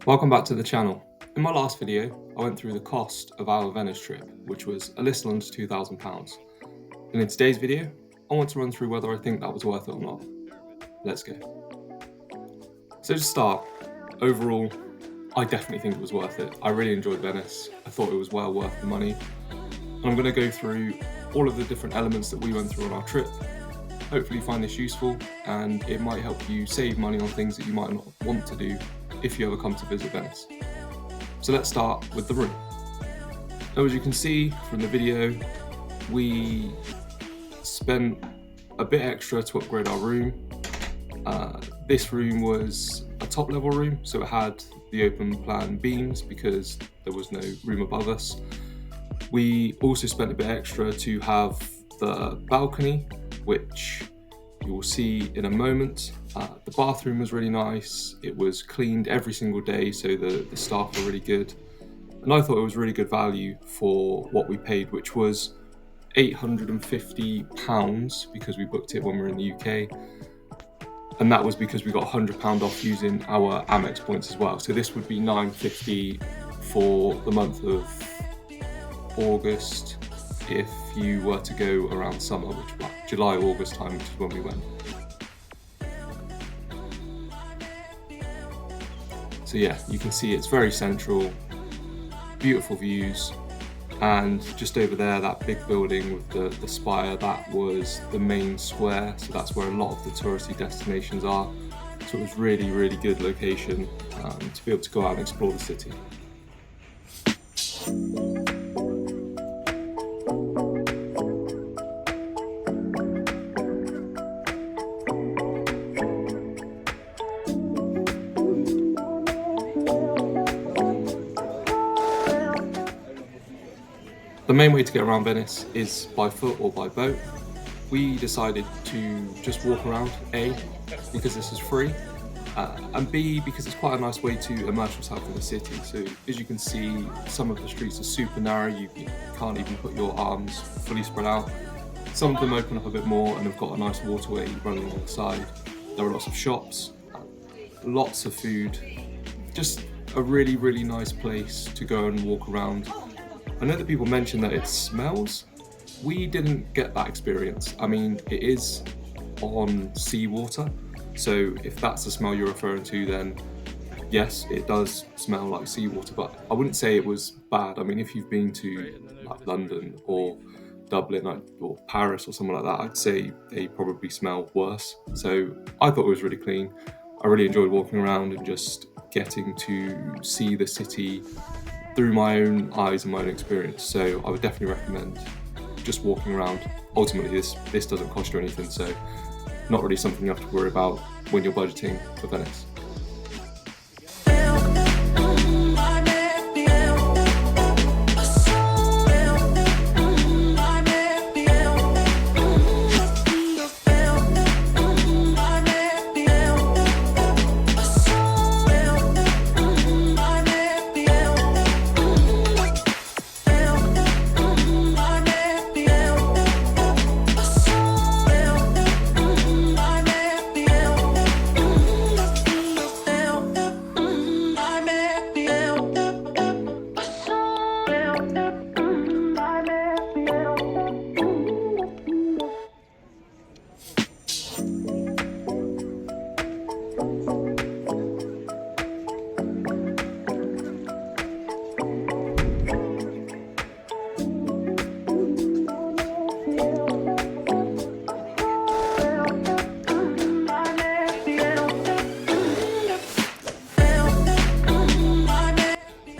Welcome back to the channel. In my last video, I went through the cost of our Venice trip, which was a little under £2,000. And in today's video, I want to run through whether I think that was worth it or not. Let's go. So to start, overall, I definitely think it was worth it. I really enjoyed Venice. I thought it was well worth the money. And I'm going to go through all of the different elements that we went through on our trip. Hopefully you find this useful and it might help you save money on things that you might not want to do if you ever come to visit Venice. So let's start with the room. Now, as you can see from the video, we spent a bit extra to upgrade our room. This room was a top level room, so it had the open plan beams because there was no room above us. We also spent a bit extra to have the balcony, which you will see in a moment. The bathroom was really nice. It was cleaned every single day, so the staff were really good. And I thought it was really good value for what we paid, which was £850 because we booked it when we were in the UK. And that was because we got £100 off using our Amex points as well. So this would be £950 for the month of August if you were to go around summer, which was July, August time, which is when we went. So yeah, you can see it's very central, beautiful views, and just over there, that big building with the spire, that was the main square, so that's where a lot of the touristy destinations are. So it was really, really good location to be able to go out and explore the city. The main way to get around Venice is by foot or by boat. We decided to just walk around, A, because this is free, and B, because it's quite a nice way to immerse yourself in the city. So as you can see, some of the streets are super narrow, you can't even put your arms fully spread out. Some of them open up a bit more and have got a nice waterway running alongside. There are lots of shops, lots of food, just a really, really nice place to go and walk around. I know that people mention that it smells. We didn't get that experience. I mean, it is on seawater, so if that's the smell you're referring to, then yes, it does smell like seawater, but I wouldn't say it was bad. I mean, if you've been to like London or Dublin or Paris or something like that, I'd say they probably smell worse. So I thought it was really clean. I really enjoyed walking around and just getting to see the city through my own eyes and my own experience. So I would definitely recommend just walking around. Ultimately, this doesn't cost you anything, so not really something you have to worry about when you're budgeting for Venice.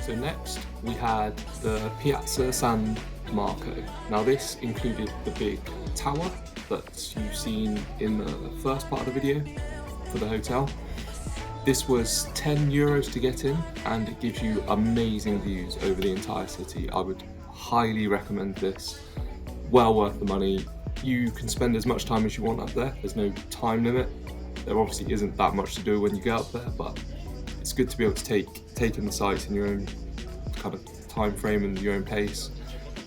So next we had the Piazza San Marco. Now this included the big tower that you've seen in the first part of the video for the hotel. This was €10 to get in, and it gives you amazing views over the entire city. I would highly recommend this. Well worth the money. You can spend as much time as you want up there. There's no time limit. There obviously isn't that much to do when you get up there, but it's good to be able to take in the sights in your own kind of time frame and your own pace.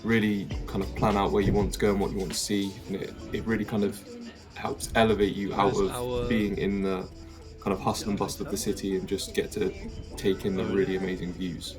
Really kind of plan out where you want to go and what you want to see, and it really kind of helps elevate you out of being in the kind of hustle and bustle of the city and just get to take in the really amazing views.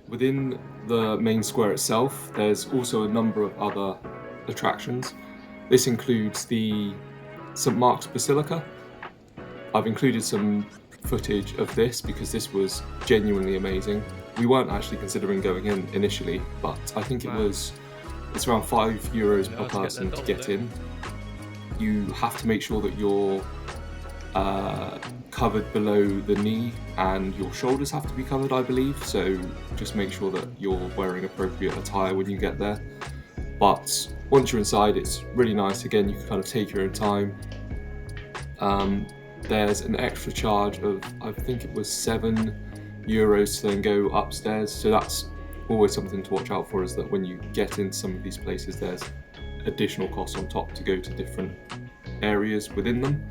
Within the main square itself, there's also a number of other attractions. This includes the St. Mark's Basilica. I've included some footage of this because this was genuinely amazing. We weren't actually considering going in initially, but I think it's around €5 per person to get in. You have to make sure that you're covered below the knee, and your shoulders have to be covered, I believe, so just make sure that you're wearing appropriate attire when you get there. But once you're inside, it's really nice. Again, you can kind of take your own time. There's an extra charge of, I think it was €7 to then go upstairs, so that's always something to watch out for, is that when you get into some of these places, there's additional costs on top to go to different areas within them.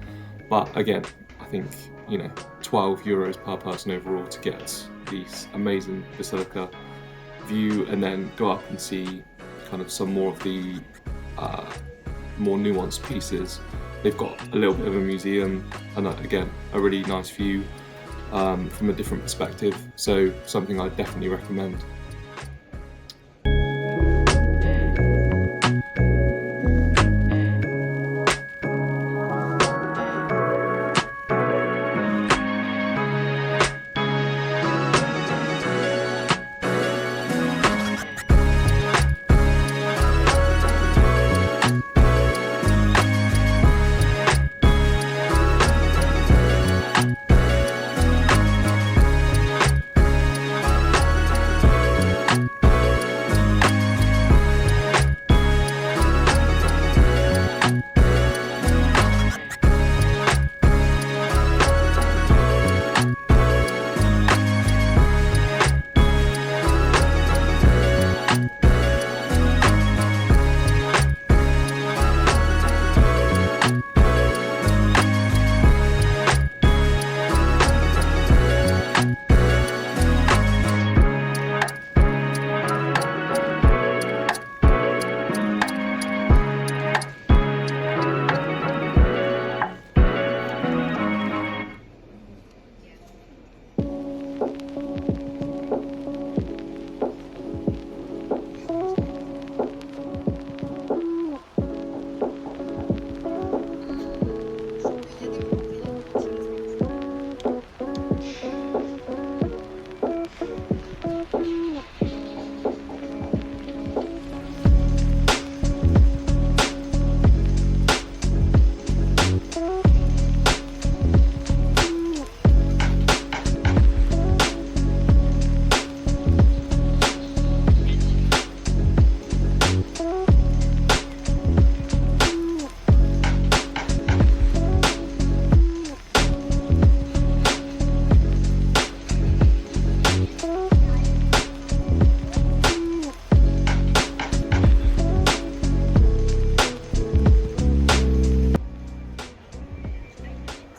But again, I think, €12 per person overall to get this amazing basilica view, and then go up and see kind of some more of the more nuanced pieces. They've got a little bit of a museum, and again, a really nice view from a different perspective, so something I definitely recommend.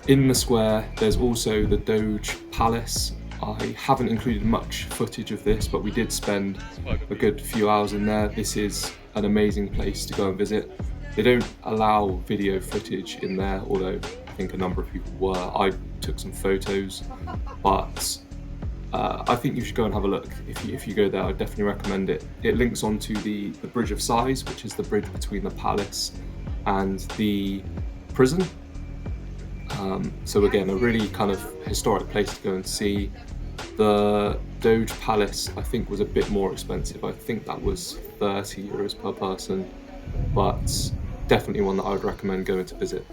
In the square, there's also the Doge Palace. I haven't included much footage of this, but we did spend a good few hours in there. This is an amazing place to go and visit. They don't allow video footage in there, although I think a number of people were. I took some photos, but I think you should go and have a look. If you go there, I definitely recommend it. It links onto the Bridge of Sighs, which is the bridge between the palace and the prison. So again, a really kind of historic place to go and see. The Doge Palace, I think, was a bit more expensive. I think that was €30 per person, but definitely one that I would recommend going to visit.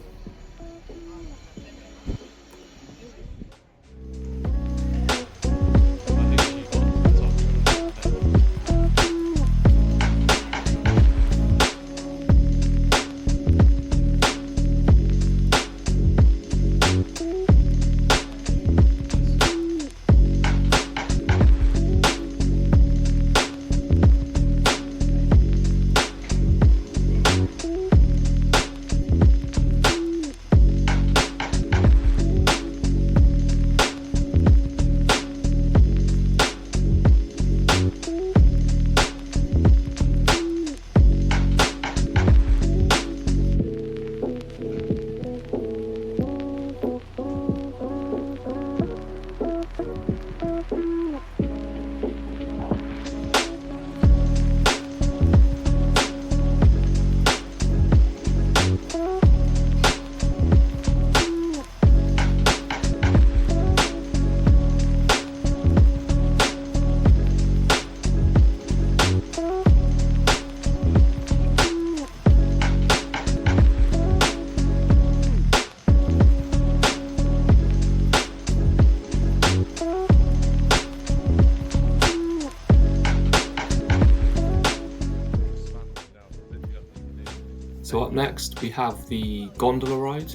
So up next we have the gondola ride.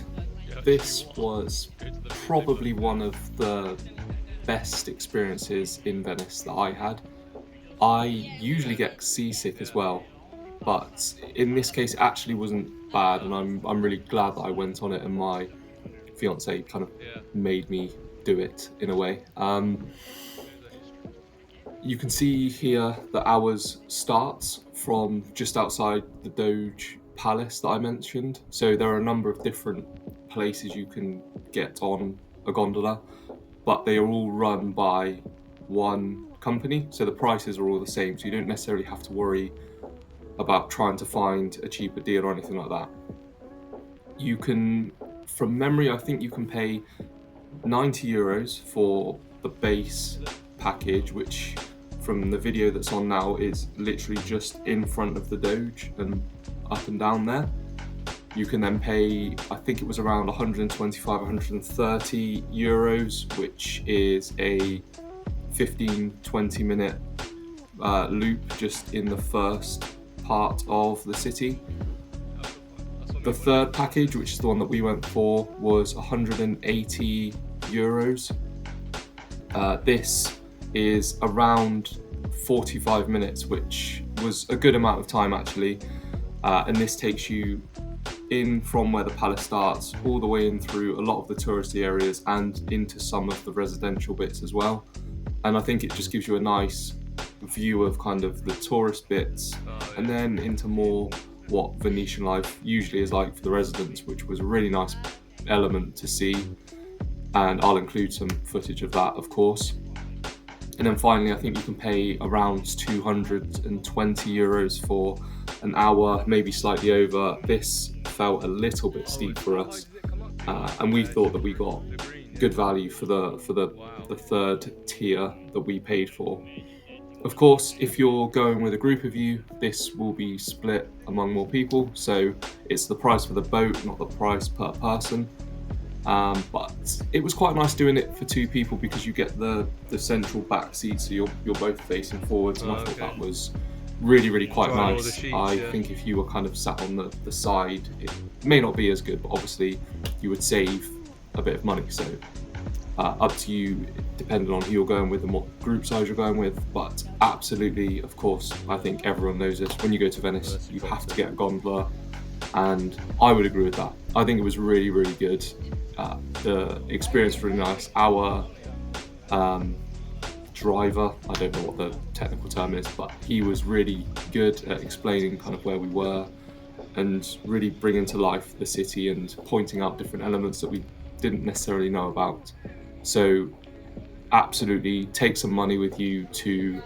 This was probably one of the best experiences in Venice that I had. I usually get seasick as well, but in this case it actually wasn't bad, and I'm really glad that I went on it, and my fiance kind of made me do it in a way. You can see here that ours starts from just outside the Doge Palace that I mentioned. So there are a number of different places you can get on a gondola, but they are all run by one company. So the prices are all the same. So you don't necessarily have to worry about trying to find a cheaper deal or anything like that. You can, from memory, I think you can pay €90 for the base package, which from the video that's on now is literally just in front of the Doge and up and down there. You can then pay, I think it was around 125, €130, which is a 15-20 minute loop just in the first part of the city. The third package, which is the one that we went for, was €180. This is around 45 minutes, which was a good amount of time actually. And this takes you in from where the palace starts, all the way in through a lot of the touristy areas and into some of the residential bits as well. And I think it just gives you a nice view of kind of the tourist bits, and then into more what Venetian life usually is like for the residents, which was a really nice element to see. And I'll include some footage of that, of course. And then finally, I think you can pay around €220 for an hour, maybe slightly over. This felt a little bit steep for us, and we thought that we got good value for the third tier that we paid for. Of course, if you're going with a group of you, this will be split among more people, so it's the price for the boat, not the price per person. But it was quite nice doing it for two people because you get the central back seat, so you're both facing forwards, and I thought that was really quite nice. I think if you were kind of sat on the side, it may not be as good, but obviously you would save a bit of money. So up to you, depending on who you're going with and what group size you're going with. But absolutely, of course, I think everyone knows this. When you go to Venice, you have to get a gondola. and I would agree with that. I think it was really, really good. The experience was really nice. Our driver, I don't know what the technical term is, but he was really good at explaining kind of where we were and really bringing to life the city and pointing out different elements that we didn't necessarily know about. So absolutely take some money with you to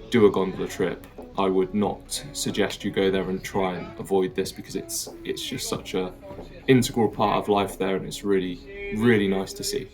do a gondola trip. I would not suggest you go there and try and avoid this, because it's just such a integral part of life there, and it's really, really nice to see.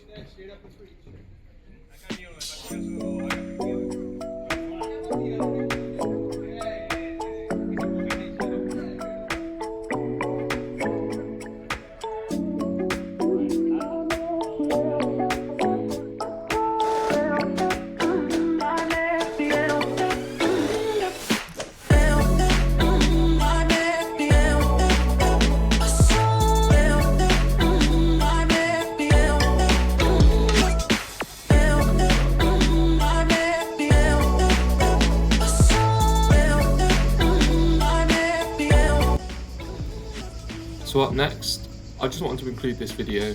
So up next, I just wanted to include this video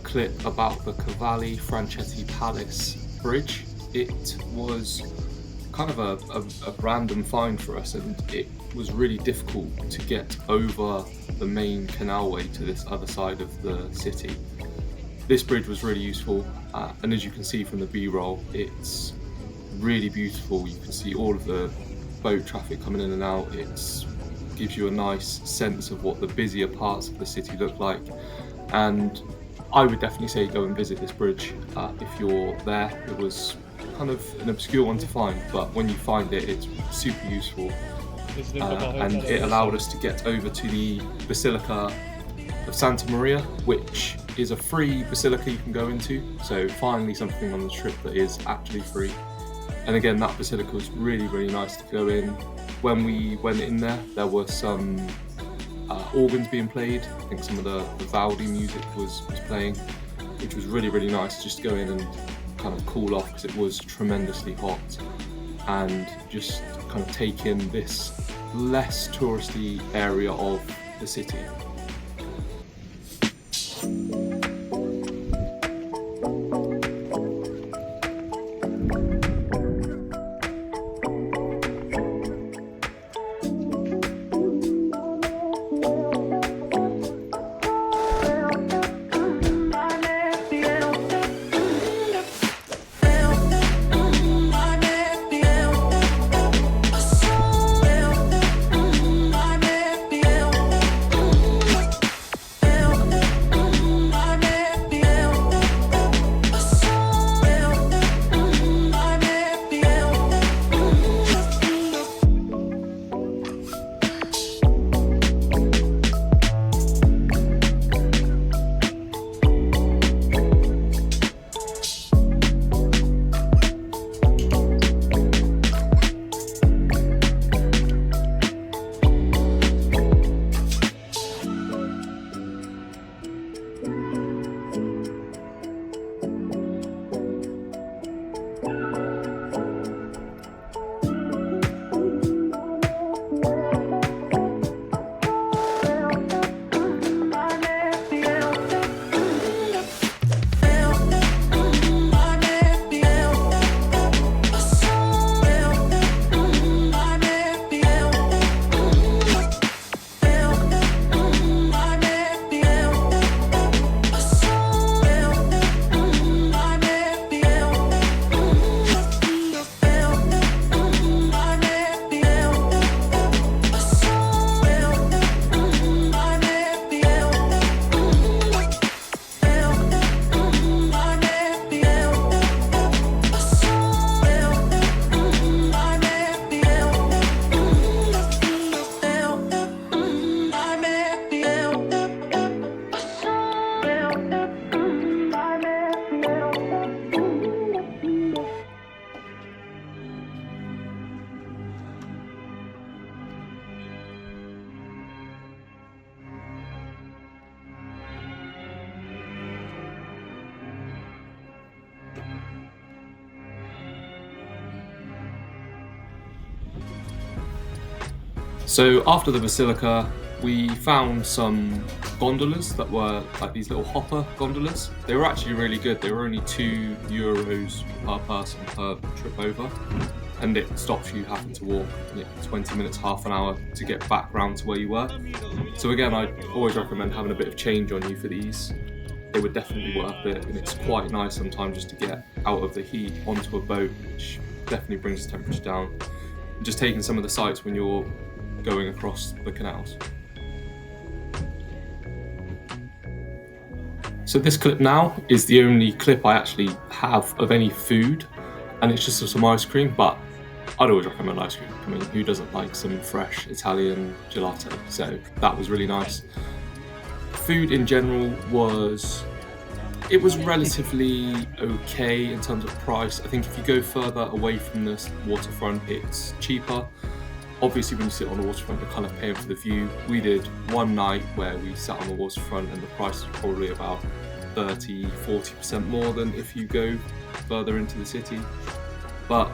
clip about the Cavalli Franchetti Palace Bridge. It was kind of a random find for us, and it was really difficult to get over the main canalway to this other side of the city. This bridge was really useful, and as you can see from the B-roll, it's really beautiful. You can see all of the boat traffic coming in and out. It gives you a nice sense of what the busier parts of the city look like, and I would definitely say go and visit this bridge if you're there. It was kind of an obscure one to find, but when you find it, it's super useful, and it allowed us to get over to the Basilica of Santa Maria, which is a free basilica you can go into, so finally something on the trip that is actually free. And again, that basilica was really, really nice to go in. When we went in there, there were some organs being played. I think some of the Vivaldi music was playing, which was really, really nice just to go in and kind of cool off, because it was tremendously hot, and just kind of take in this less touristy area of the city. So after the basilica, We found some gondolas that were like these little hopper gondolas. They were actually really good. They were only €2 per person per trip over, and it stops you having to walk 20 minutes, half an hour to get back round to where you were. So again, I always recommend having a bit of change on you for these. They were definitely worth it, and it's quite nice sometimes just to get out of the heat onto a boat, which definitely brings the temperature down. And just taking some of the sights when you're going across the canals. So this clip now is the only clip I actually have of any food, and it's just some ice cream, but I'd always recommend ice cream. I mean, who doesn't like some fresh Italian gelato? So that was really nice. Food in general was relatively okay in terms of price. I think if you go further away from the waterfront, it's cheaper. Obviously, when you sit on the waterfront, you're kind of paying for the view. We did one night where we sat on the waterfront, and the price is probably about 30-40% more than if you go further into the city. But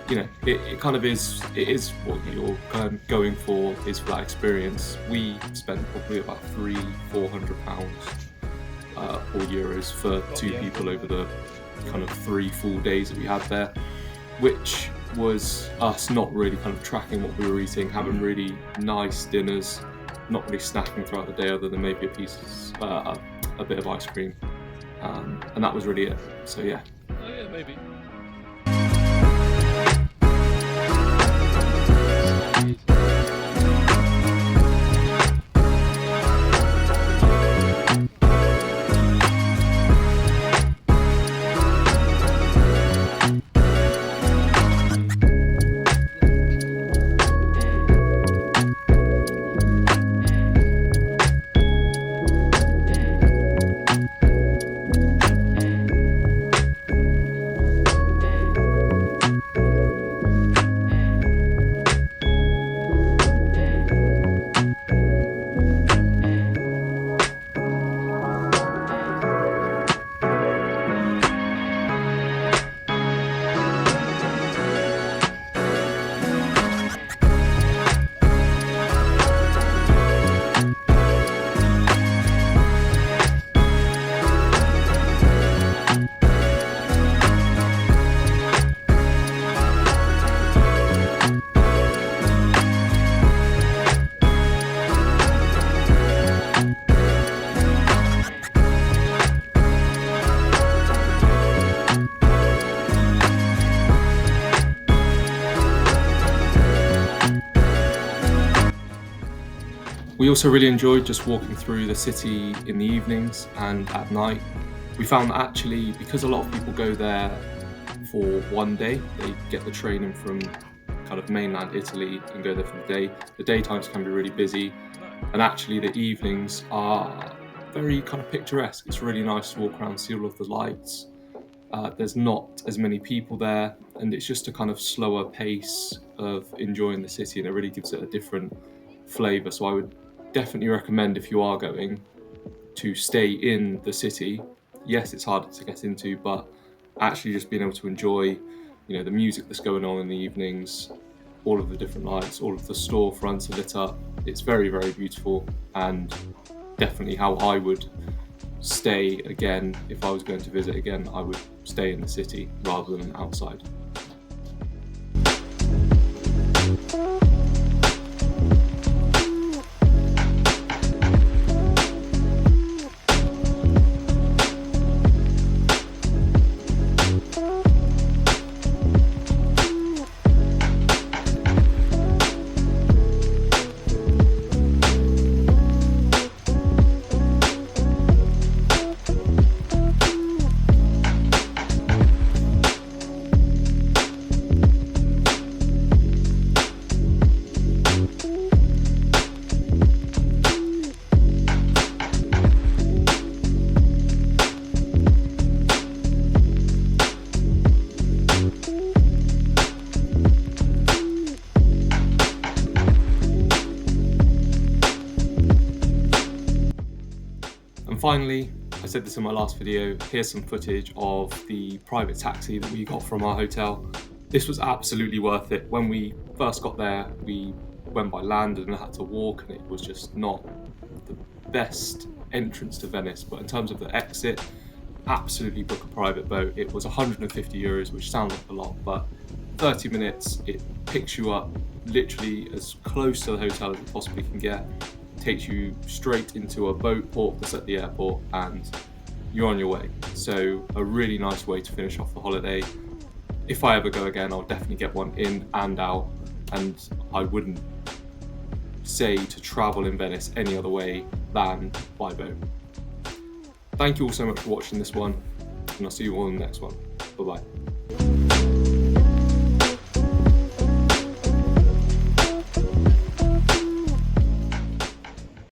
it kind of is. It is what you're kind of going for, is for that experience. We spent probably about £300-400 or euros for two people over the kind of 3 full days that we had there, which was us not really kind of tracking what we were eating, having really nice dinners, not really snacking throughout the day other than maybe a bit of ice cream, and that was really it. So yeah. Oh yeah, maybe. We also really enjoyed just walking through the city in the evenings and at night. We found that actually, because a lot of people go there for one day, they get the train in from kind of mainland Italy and go there for the day. The daytimes can be really busy, and actually the evenings are very kind of picturesque. It's really nice to walk around, see all of the lights. There's not as many people there, and it's just a kind of slower pace of enjoying the city, and it really gives it a different flavour. So I would definitely recommend, if you are going, to stay in the city. Yes, it's harder to get into, but actually just being able to enjoy, the music that's going on in the evenings, all of the different lights, all of the storefronts are lit up. It's very, very beautiful, and definitely how I would stay again. If I was going to visit again, I would stay in the city rather than outside. And finally, I said this in my last video, here's some footage of the private taxi that we got from our hotel. This was absolutely worth it. When we first got there, we went by land and I had to walk, and it was just not the best entrance to Venice. But in terms of the exit, absolutely book a private boat. It was 150 euros, which sounds like a lot, but 30 minutes, it picks you up literally as close to the hotel as it possibly can get, takes you straight into a boat port that's at the airport, and you're on your way. So a really nice way to finish off the holiday. If I ever go again, I'll definitely get one in and out, and I wouldn't say to travel in Venice any other way than by boat. Thank you all so much for watching this one, and I'll see you all in the next one. Bye bye.